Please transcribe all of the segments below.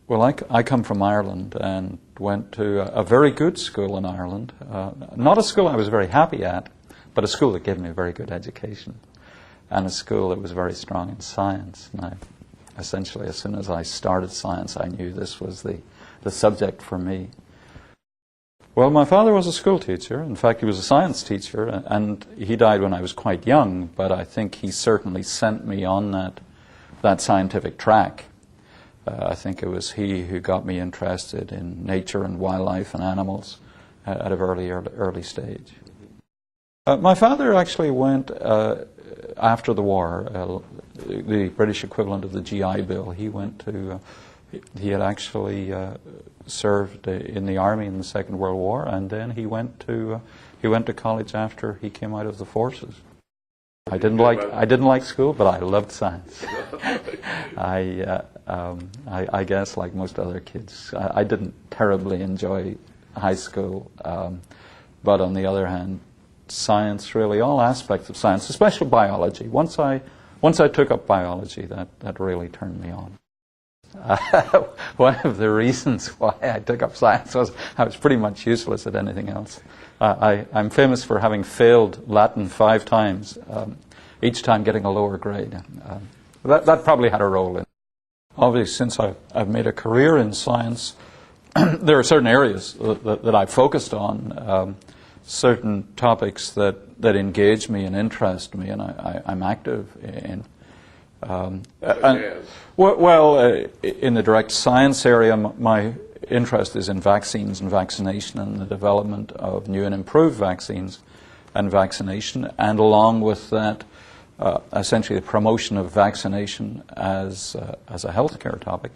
Well, I come from Ireland and went to a very good school in Ireland. Not a school I was very happy at, but a school that gave me a very good education, and a school that was very strong in science. And essentially, as soon as I started science, I knew this was the subject for me. Well, my father was a school teacher. In fact, he was a science teacher, and he died when I was quite young, but I think he certainly sent me on that scientific track. I think it was he who got me interested in nature and wildlife and animals at a very early stage. My father actually went, after the war, the British equivalent of the GI Bill, he had actually served in the army in the Second World War, and then he went to college after he came out of the forces. I didn't like school, but I loved science. I guess, like most other kids, I didn't terribly enjoy high school, but on the other hand, science, really all aspects of science, especially biology. Once I took up biology, that really turned me on. One of the reasons why I took up science was I was pretty much useless at anything else. I'm famous for having failed Latin 5 times, each time getting a lower grade. That probably had a role in it. Obviously, since I've made a career in science, there are certain areas that I've focused on, certain topics that engage me and interest me, and I'm active in. In the direct science area, my interest is in vaccines and vaccination and the development of new and improved vaccines and vaccination, and along with that, essentially the promotion of vaccination as a healthcare topic.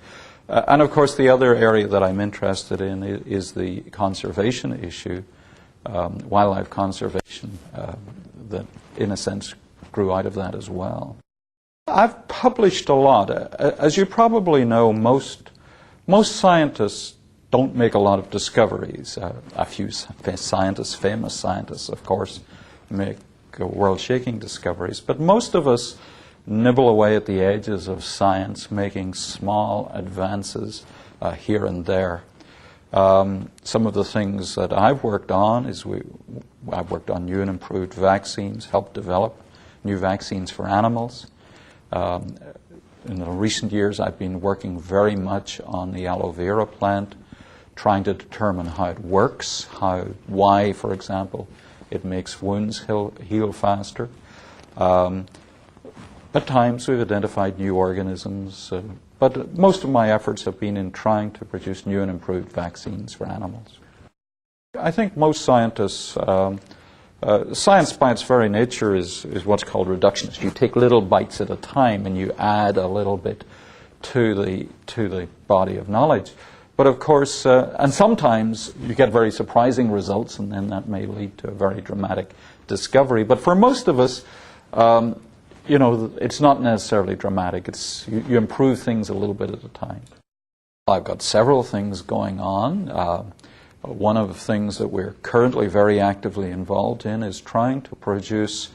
And of course, the other area that I'm interested in is the conservation issue, wildlife conservation, that in a sense grew out of that as well. I've published a lot. As you probably know, most scientists don't make a lot of discoveries. A few scientists, famous scientists, of course, make world-shaking discoveries. But most of us nibble away at the edges of science, making small advances here and there. Some of the things that I've worked on is I've worked on new and improved vaccines, helped develop new vaccines for animals. In the recent years, I've been working very much on the aloe vera plant, trying to determine how it works, why, for example, it makes wounds heal faster. At times, we've identified new organisms, but most of my efforts have been in trying to produce new and improved vaccines for animals. I think most scientists, science by its very nature is what's called reductionist. You take little bites at a time and you add a little bit to the body of knowledge. But of course, and sometimes you get very surprising results, and then that may lead to a very dramatic discovery. But for most of us, it's not necessarily dramatic. You improve things a little bit at a time. I've got several things going on. One of the things that we're currently very actively involved in is trying to produce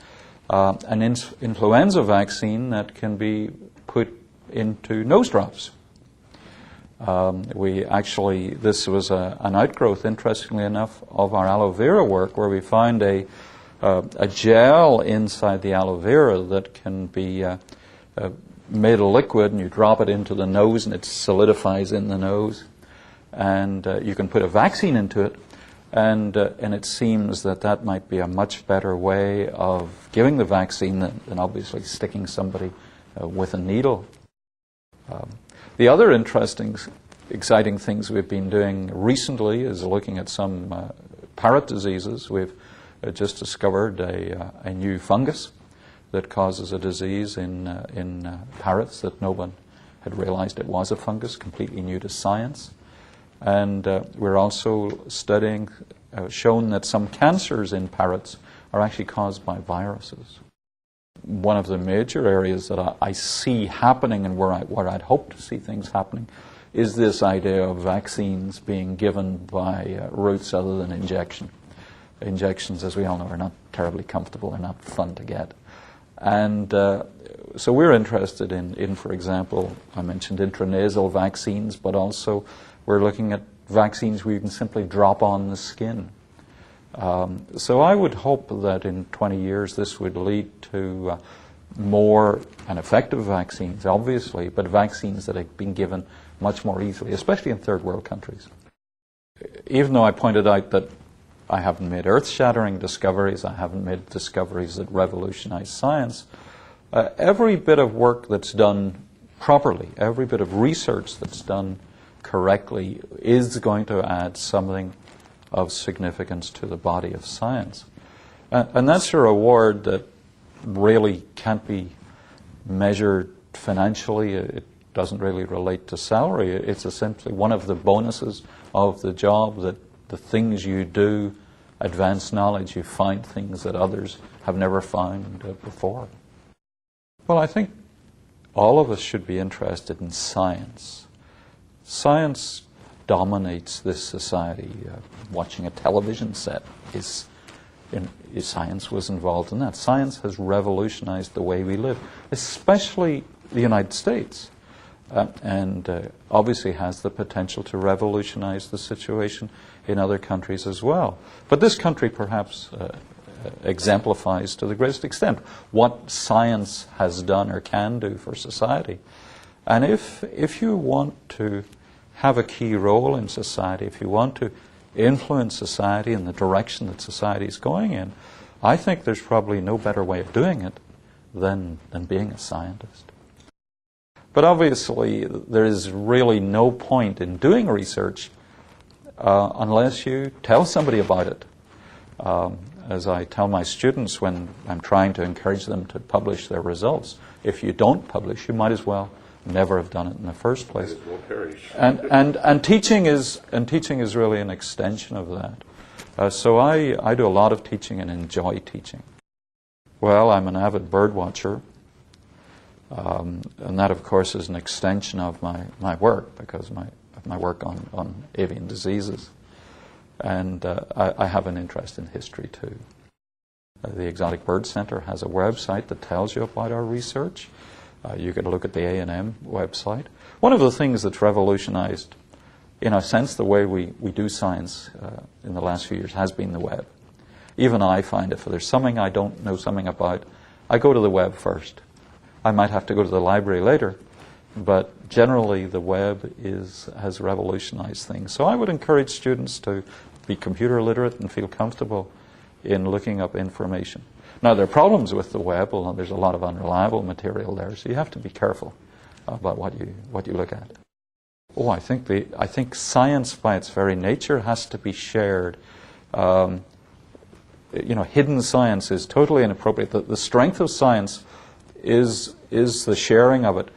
an influenza vaccine that can be put into nose drops. This was an outgrowth, interestingly enough, of our aloe vera work, where we found a gel inside the aloe vera that can be made a liquid, and you drop it into the nose and it solidifies in the nose. And you can put a vaccine into it, and it seems that might be a much better way of giving the vaccine than obviously sticking somebody with a needle. The other interesting, exciting things we've been doing recently is looking at some parrot diseases. We've just discovered a new fungus that causes a disease in parrots that no one had realized it was a fungus, completely new to science. And we're also studying, shown that some cancers in parrots are actually caused by viruses. One of the major areas that I see happening, and where I'd hope to see things happening, is this idea of vaccines being given by routes other than injection. Injections, as we all know, are not terribly comfortable, they're not fun to get. And so we're interested in, for example, I mentioned intranasal vaccines, but also we're looking at vaccines where you can simply drop on the skin. So I would hope that in 20 years this would lead to more and effective vaccines, obviously, but vaccines that have been given much more easily, especially in third world countries. Even though I pointed out that I haven't made earth-shattering discoveries, I haven't made discoveries that revolutionize science, every bit of work that's done properly, every bit of research that's done correctly is going to add something of significance to the body of science. And that's a reward that really can't be measured financially. It doesn't really relate to salary. It's essentially one of the bonuses of the job, that the things you do advance knowledge. You find things that others have never found before. Well, I think all of us should be interested in science. Science dominates this society. Watching a television set science was involved in that. Science has revolutionized the way we live, especially the United States, and obviously has the potential to revolutionize the situation in other countries as well. But this country perhaps exemplifies to the greatest extent what science has done or can do for society. And if you want to have a key role in society, if you want to influence society in the direction that society is going in, I think there's probably no better way of doing it than being a scientist. But obviously, there is really no point in doing research unless you tell somebody about it. As I tell my students when I'm trying to encourage them to publish their results, if you don't publish, you might as well never have done it in the first place. It will perish. And teaching is really an extension of that. So I do a lot of teaching and enjoy teaching. Well, I'm an avid bird watcher, and that, of course, is an extension of my work, because of my work on avian diseases. And I have an interest in history, too. The Exotic Bird Center has a website that tells you about our research. You can look at the A&M website. One of the things that's revolutionized, in a sense, the way we do science in the last few years has been the web. Even I find if there's something I don't know something about, I go to the web first. I might have to go to the library later, but generally the web has revolutionized things. So I would encourage students to be computer literate and feel comfortable in looking up information. Now, there are problems with the web. Well, there's a lot of unreliable material there, so you have to be careful about what you look at. Oh, I think science, by its very nature, has to be shared. Hidden science is totally inappropriate. The strength of science is the sharing of it.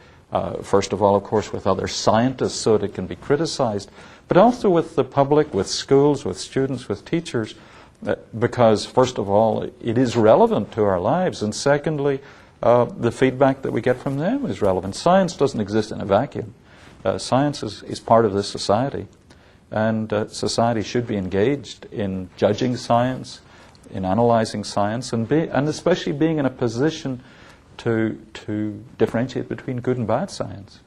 First of all, of course, with other scientists, so that it can be criticized, but also with the public, with schools, with students, with teachers. Because, first of all, it is relevant to our lives, and secondly, the feedback that we get from them is relevant. Science doesn't exist in a vacuum. Science is part of this society, and society should be engaged in judging science, in analyzing science, and especially being in a position to differentiate between good and bad science.